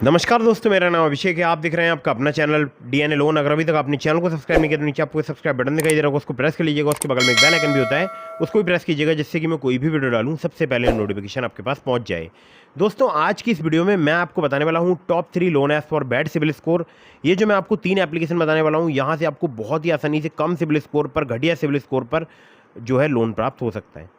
नमस्कार दोस्तों, मेरा नाम अभिषेक है। आप दिख रहे हैं आपका अपना चैनल डीएनए लोन। अगर अभी तक आपने चैनल को सब्सक्राइब नहीं किया तो नीचे आपको सब्सक्राइब बटन दिखाई दे रहा होगा, उसको प्रेस कर लीजिएगा। उसके बगल में एक बेल आइकन भी होता है, उसको भी प्रेस कीजिएगा, जिससे कि मैं कोई भी वीडियो डालूं सबसे पहले नोटिफिकेशन आपके पास पहुंच जाए। दोस्तों, आज की इस वीडियो में मैं आपको बताने वाला हूँ top 3 loan apps for bad CIBIL score. ये जो मैं आपको 3 एप्लीकेशन बताने वाला हूँ, यहाँ से आपको बहुत ही आसानी से कम सिविल स्कोर पर, घटिया सिविल स्कोर पर जो है लोन प्राप्त हो सकता है।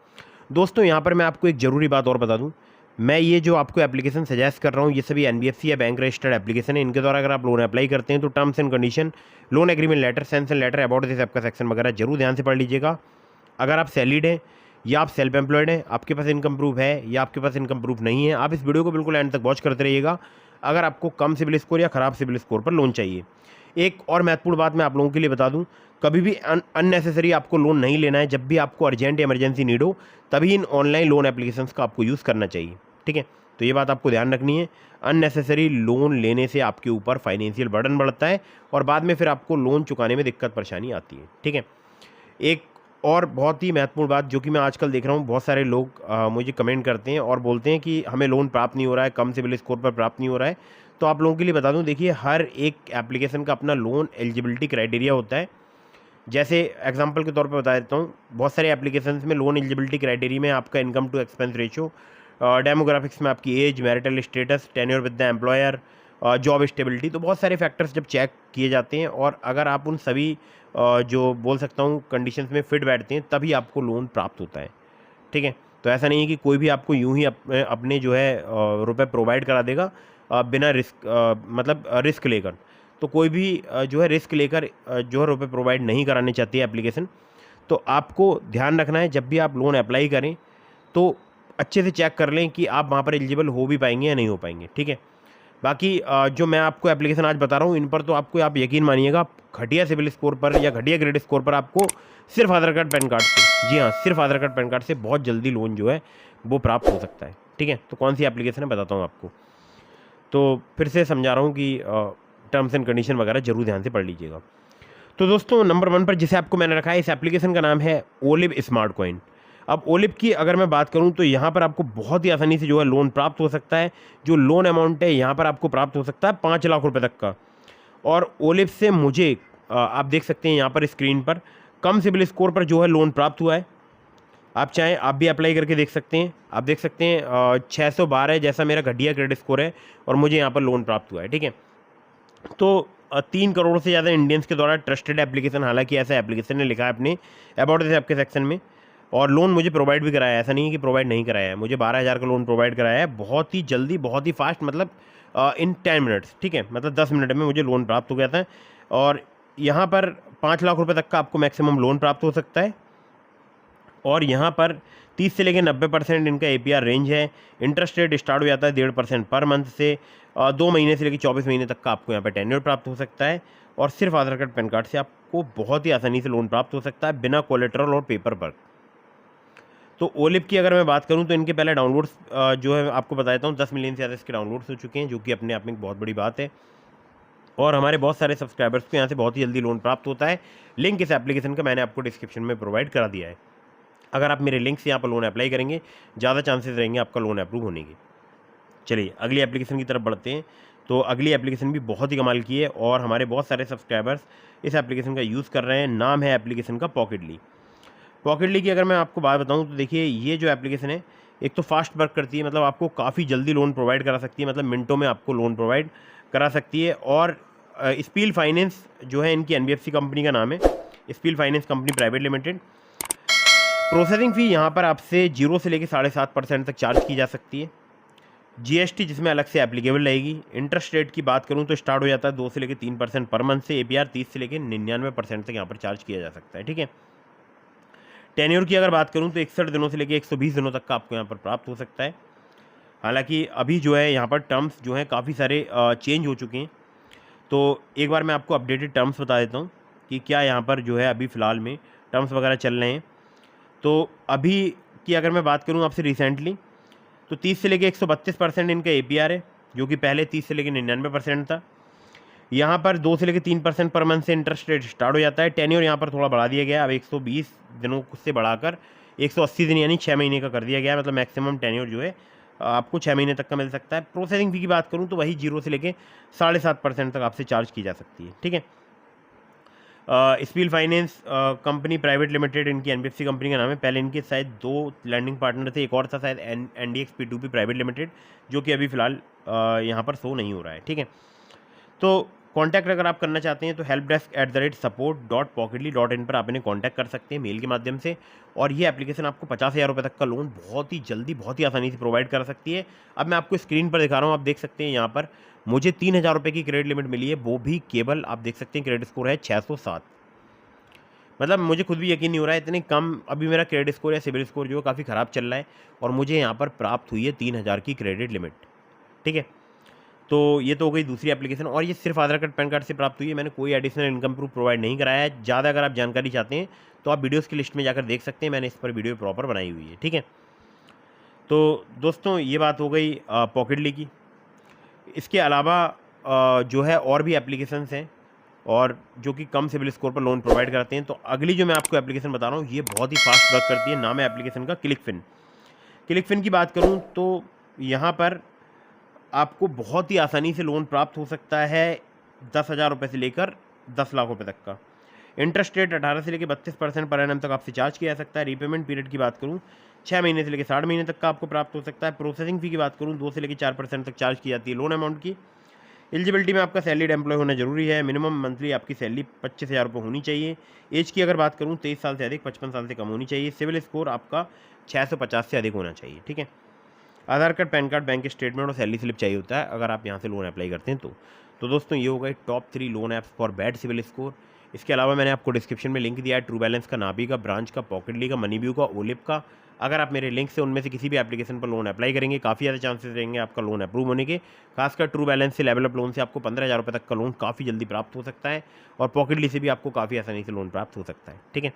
दोस्तों, यहाँ पर मैं आपको एक ज़रूरी बात और बता दूँ। मैं ये जो आपको एप्लीकेशन सजेस्ट कर रहा हूँ, ये सभी एनबीएफसी या बैंक रजिस्टर्ड एप्लीकेशन है। इनके द्वारा अगर आप लोन अप्लाई करते हैं तो terms and condition, loan agreement letter, sanction letter, about this app का सेक्शन वगैरह जरूर ध्यान से पढ़ लीजिएगा। अगर आप सैलरीड हैं या आप सेल्फ एम्प्लॉयड हैं, आपके पास इनकम प्रूफ है या आपके पास इनकम प्रूफ नहीं है, आप इस वीडियो को बिल्कुल एंड तक वॉच करते रहिएगा अगर आपको कम सिविल स्कोर या ख़राब सिविल स्कोर पर लोन चाहिए। एक और महत्वपूर्ण बात मैं आप लोगों के लिए बता दूं, कभी भी अननेसेसरी आपको लोन नहीं लेना है। जब भी आपको अर्जेंट इमरजेंसी नीड हो, तभी इन ऑनलाइन लोन एप्लीकेशंस का आपको यूज़ करना चाहिए। ठीक है, तो ये बात आपको ध्यान रखनी है। अननेसेसरी लोन लेने से आपके ऊपर फाइनेंशियल बर्डन बढ़ता है और बाद में फिर आपको लोन चुकाने में दिक्कत परेशानी आती है। ठीक है, एक और बहुत ही महत्वपूर्ण बात जो कि मैं आजकल देख रहा हूँ, बहुत सारे लोग मुझे कमेंट करते हैं और बोलते हैं कि हमें लोन प्राप्त नहीं हो रहा है, कम सिविल स्कोर पर प्राप्त नहीं हो रहा है। तो आप लोगों के लिए बता दूं, देखिए, हर एक एप्लीकेशन का अपना लोन एलिजिबिलिटी क्राइटेरिया होता है। जैसे एग्जांपल के तौर पे बता देता हूँ, बहुत सारे एप्लीकेशंस में लोन एलिजिबिलिटी क्राइटेरिया में आपका income to expense ratio, demographics में आपकी age, marital status, tenure with the employer, job stability, तो बहुत सारे फैक्टर्स जब चेक किए जाते हैं और अगर आप उन सभी जो बोल सकता हूँ कंडीशंस में फिट बैठते हैं, तभी आपको लोन प्राप्त होता है। ठीक है, तो ऐसा नहीं है कि कोई भी आपको यूं ही अपने जो है रुपए प्रोवाइड करा देगा बिना रिस्क, मतलब रिस्क लेकर। तो कोई भी जो है रिस्क लेकर जो है रुपए प्रोवाइड नहीं कराने चाहती है एप्लीकेशन। तो आपको ध्यान रखना है, जब भी आप लोन अप्लाई करें तो अच्छे से चेक कर लें कि आप वहाँ पर एलिजिबल हो भी पाएंगे या नहीं हो पाएंगे। ठीक है, बाकी जो मैं आपको एप्लीकेशन आज बता रहा हूँ, इन पर तो आपको आप यकीन मानिएगा, घटिया सिविल स्कोर पर या घटिया क्रेडिट स्कोर पर आपको सिर्फ आधार कार्ड पैन कार्ड से, जी हाँ, सिर्फ आधार कार्ड पैन कार्ड से बहुत जल्दी लोन जो है वो प्राप्त हो सकता है। ठीक है, तो कौन सी एप्लीकेशन है बताता हूँ आपको। तो फिर से समझा रहा हूँ कि टर्म्स एंड कंडीशन वगैरह जरूर ध्यान से पढ़ लीजिएगा। तो दोस्तों, नंबर 1 पर जिसे आपको मैंने रखा है, इस एप्लीकेशन का नाम है ओलिव स्मार्ट कॉइन। अब ओलिव की अगर मैं बात करूं तो यहाँ पर आपको बहुत ही आसानी से जो है लोन प्राप्त हो सकता है। जो लोन अमाउंट है यहाँ पर आपको प्राप्त हो सकता है 5 लाख रुपए तक का। और ओलिव से मुझे आप देख सकते हैं यहाँ पर स्क्रीन पर कम सिबिल स्कोर पर जो है लोन प्राप्त हुआ है। आप चाहें आप भी अप्लाई करके देख सकते हैं। आप देख सकते हैं 612 जैसा मेरा घटिया क्रेडिट स्कोर है और मुझे यहाँ पर लोन प्राप्त हुआ है। ठीक है, तो 3 करोड़ से ज़्यादा इंडियंस के द्वारा ट्रस्टेड एप्लीकेशन, हालांकि ऐसा एप्लीकेशन ने लिखा है अपने अबाउट दिस ऐप के सेक्शन में, और लोन मुझे प्रोवाइड भी कराया है। ऐसा नहीं है कि प्रोवाइड नहीं कराया है, मुझे 12,000 का लोन प्रोवाइड कराया है, बहुत ही जल्दी, बहुत ही फास्ट, मतलब इन 10 मिनट्स। ठीक है, मतलब 10 मिनट में मुझे लोन प्राप्त हो गया था। और यहाँ पर 5 लाख रुपए तक का आपको मैक्सिमम लोन प्राप्त हो सकता है। और यहाँ पर 30 से लेकर 90% इनका एपीआर रेंज है। इंटरेस्ट रेट स्टार्ट हो जाता है 1.5% पर मंथ से। 2 महीने से लेकर 24 महीने तक का आपको यहाँ पर टेन्योर प्राप्त हो सकता है। और सिर्फ आधार कार्ड पैन कार्ड से आपको बहुत ही आसानी से लोन प्राप्त हो सकता है, बिना कोलेट्रल और पेपर वर्क। तो ओलिव की अगर मैं बात करूं तो इनके पहले डाउनलोड्स जो है आपको बता देता हूँ, 10 मिलियन से ज़्यादा इसके डाउनलोड्स हो चुके हैं, जो कि अपने आप में एक बहुत बड़ी बात है। और हमारे बहुत सारे सब्सक्राइबर्स को यहाँ से बहुत ही जल्दी लोन प्राप्त होता है। लिंक इस एप्लीकेशन का मैंने आपको डिस्क्रिप्शन में प्रोवाइड करा दिया है। अगर आप मेरे लिंक से यहाँ पर लोन अप्लाई करेंगे, ज़्यादा चांसेस रहेंगे आपका लोन अप्रूव होने के। चलिए अगली एप्लीकेशन की तरफ बढ़ते हैं। तो अगली एप्लीकेशन भी बहुत ही कमाल की है और हमारे बहुत सारे सब्सक्राइबर्स इस एप्लीकेशन का यूज़ कर रहे हैं। नाम है एप्लीकेशन का पॉकेटली। पॉकेटली की अगर मैं आपको बात बताऊं तो देखिए, ये जो एप्लीकेशन है, एक तो फास्ट वर्क करती है, मतलब आपको काफ़ी जल्दी लोन प्रोवाइड करा सकती है, मतलब मिनटों में आपको लोन प्रोवाइड करा सकती है। और स्पील फाइनेंस जो है, इनकी एनबीएफसी कंपनी का नाम है, spill finance company private limited. Processing fee यहाँ पर आपसे 0 से लेकर 7.5% तक चार्ज की जा सकती है। जीएसटी जिसमें अलग से एप्लीकेबल रहेगी। इंटरेस्ट रेट की बात करूँ तो स्टार्ट हो जाता है 2 से लेकर 3% पर मंथ से। एपीआर 30 से लेकर 99% तक यहाँ पर चार्ज किया जा सकता है। ठीक है, टेन्योर की अगर बात करूं तो 61 दिनों से लेकर 120 दिनों तक का आपको यहाँ पर प्राप्त हो सकता है। हालांकि अभी जो है यहाँ पर टर्म्स जो हैं काफ़ी सारे चेंज हो चुके हैं। तो एक बार मैं आपको अपडेटेड टर्म्स बता देता हूँ कि क्या यहाँ पर जो है अभी फ़िलहाल में टर्म्स वगैरह चल रहे हैं। तो अभी की अगर मैं बात करूँ आपसे रिसेंटली, तो 30 से लेकर 132% इनका एपीआर है, जो कि पहले 30 से लेकर 99% था। यहाँ पर 2 से लेकर 3% पर मंथ से इंटरेस्ट रेट स्टार्ट हो जाता है। टेन्योर यहाँ पर थोड़ा बढ़ा दिया गया, अब 120 दिनों से बढ़ाकर 180 दिन यानी 6 महीने का कर दिया गया है। मतलब मैक्सिमम टेन्योर जो है आपको 6 महीने तक का मिल सकता है। प्रोसेसिंग फ़ी की बात करूँ तो वही 0 से लेके 7.5% तक आपसे चार्ज की जा सकती है, ठीक है। Spill finance company private limited, इनकी एनबीएफसी कंपनी का नाम है। पहले इनके शायद 2 लैंडिंग पार्टनर थे, एक और था शायद एनडीएक्स P2P प्राइवेट लिमिटेड, जो कि अभी फ़िलहाल यहाँ पर शो नहीं हो रहा है, ठीक है। तो कॉन्टैक्ट अगर आप करना चाहते हैं तो helpdesk@support.pocketly.in पर आप इन्हें कॉन्टैक्ट कर सकते हैं मेल के माध्यम से। और ये एप्लीकेशन आपको 50,000 रुपये तक का लोन बहुत ही जल्दी, बहुत ही आसानी से प्रोवाइड कर सकती है। अब मैं आपको स्क्रीन पर दिखा रहा हूँ, आप देख सकते हैं यहाँ पर मुझे 3,000 रुपये की क्रेडिट लिमिट मिली है, वो भी केवल आप देख सकते हैं क्रेडिट स्कोर है 607। मतलब मुझे खुद भी यकीन नहीं हो रहा है, इतने कम अभी मेरा क्रेडिट स्कोर या सिबिल स्कोर जो है काफ़ी ख़राब चल रहा है, और मुझे यहाँ पर प्राप्त हुई है 3,000 की क्रेडिट लिमिट, ठीक है। तो ये तो हो गई दूसरी एप्लीकेशन, और ये सिर्फ आधार कार्ड पैन कार्ड से प्राप्त हुई है। मैंने कोई एडिशनल इनकम प्रूफ प्रोवाइड नहीं कराया है। ज़्यादा अगर आप जानकारी चाहते हैं तो आप वीडियोस की लिस्ट में जाकर देख सकते हैं, मैंने इस पर वीडियो प्रॉपर बनाई हुई है, ठीक है। तो दोस्तों ये बात हो गई पॉकेटली की। इसके अलावा जो है और भी एप्लीकेशंस हैं और जो कि कम सिबिल स्कोर पर लोन प्रोवाइड कराते हैं। तो अगली जो मैं आपको एप्लीकेशन बता रहा हूँ ये बहुत ही फास्ट वर्क करती है। नाम है एप्लीकेशन का क्लिकफिन। क्लिकफिन की बात करूँ तो यहाँ पर आपको बहुत ही आसानी से लोन प्राप्त हो सकता है 10,000 रुपये से लेकर 10 लाख रुपये तक का। इंटरेस्ट रेट 18 से लेकर 32% पर एनम तक आपसे चार्ज किया जा सकता है। रीपेमेंट पीरियड की बात करूँ 6 महीने से लेकर 60 महीने तक का आपको प्राप्त हो सकता है। प्रोसेसिंग फ़ी की बात करूँ 2 से लेकर 4% तक चार्ज की जाती है लोन अमाउंट की। एलिजिबिलिटी में आपका सैलरीड एम्प्लॉय होना जरूरी है। मिनिमम मंथली आपकी सैलरी 25,000 रुपये होनी चाहिए। एज की अगर बात करूँ 23 साल से अधिक, 55 साल से कम होनी चाहिए। सिविल स्कोर आपका 650 से अधिक होना चाहिए, ठीक है। Aadhaar card, PAN card, bank statement और सैलरी स्लिप चाहिए होता है अगर आप यहाँ से लोन अप्लाई करते हैं तो दोस्तों ये हो गए top 3 loan apps for bad CIBIL score. इसके अलावा मैंने आपको डिस्क्रिप्शन में लिंक दिया है ट्रू बैलेंस का, नाबी का, ब्रांच का, पॉकेटली का, मनीव्यू का, ओलिप का। अगर आप मेरे लिंक से उनमें से किसी भी एप्लीकेशन पर लोन अप्लाई करेंगे काफ़ी ज़्यादा चांसेस रहेंगे आपका लोन अप्रूव होने के। खासकर ट्रू बैलेंस से, लेवल अप लोन से आपको 15,000 रुपये तक का लोन काफ़ी जल्दी प्राप्त हो सकता है, और पॉकेटली से भी आपको काफ़ी आसानी से लोन प्राप्त हो सकता है, ठीक है।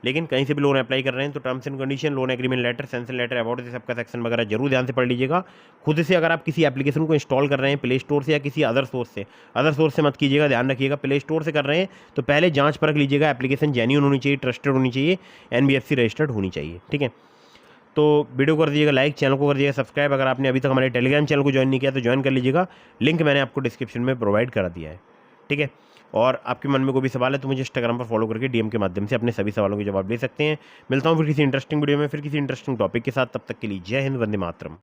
लेकिन कहीं से भी लोन अप्लाई कर रहे हैं तो terms and condition, loan agreement letter, sanction letter, about this सबका सेक्शन वगैरह जरूर ध्यान से पढ़ लीजिएगा। खुद से अगर आप किसी एप्लीकेशन को इंस्टॉल कर रहे हैं प्ले स्टोर से या किसी अदर सोर्स से मत कीजिएगा, ध्यान रखिएगा। प्ले स्टोर से कर रहे हैं तो पहले जांच परख लीजिएगा, एप्लीकेशन जेन्युइन होनी चाहिए, ट्रस्टेड होनी चाहिए, NBFC रजिस्टर्ड होनी चाहिए, ठीक है। तो वीडियो कर दीजिएगा लाइक, चैनल को कर दीजिएगा सब्सक्राइब। अगर आपने अभी तक हमारे टेलीग्राम चैनल को ज्वाइन नहीं किया तो ज्वाइन कर लीजिएगा, लिंक मैंने आपको डिस्क्रिप्शन में प्रोवाइड करा दिया है, ठीक है। और आपके मन में कोई भी सवाल है तो मुझे इंस्टाग्राम पर फॉलो करके DM के माध्यम से अपने सभी सवालों के जवाब दे सकते हैं। मिलता हूँ फिर किसी इंटरेस्टिंग वीडियो में, फिर किसी इंटरेस्टिंग टॉपिक के साथ। तब तक के लिए जय हिंद, वंदे मातरम।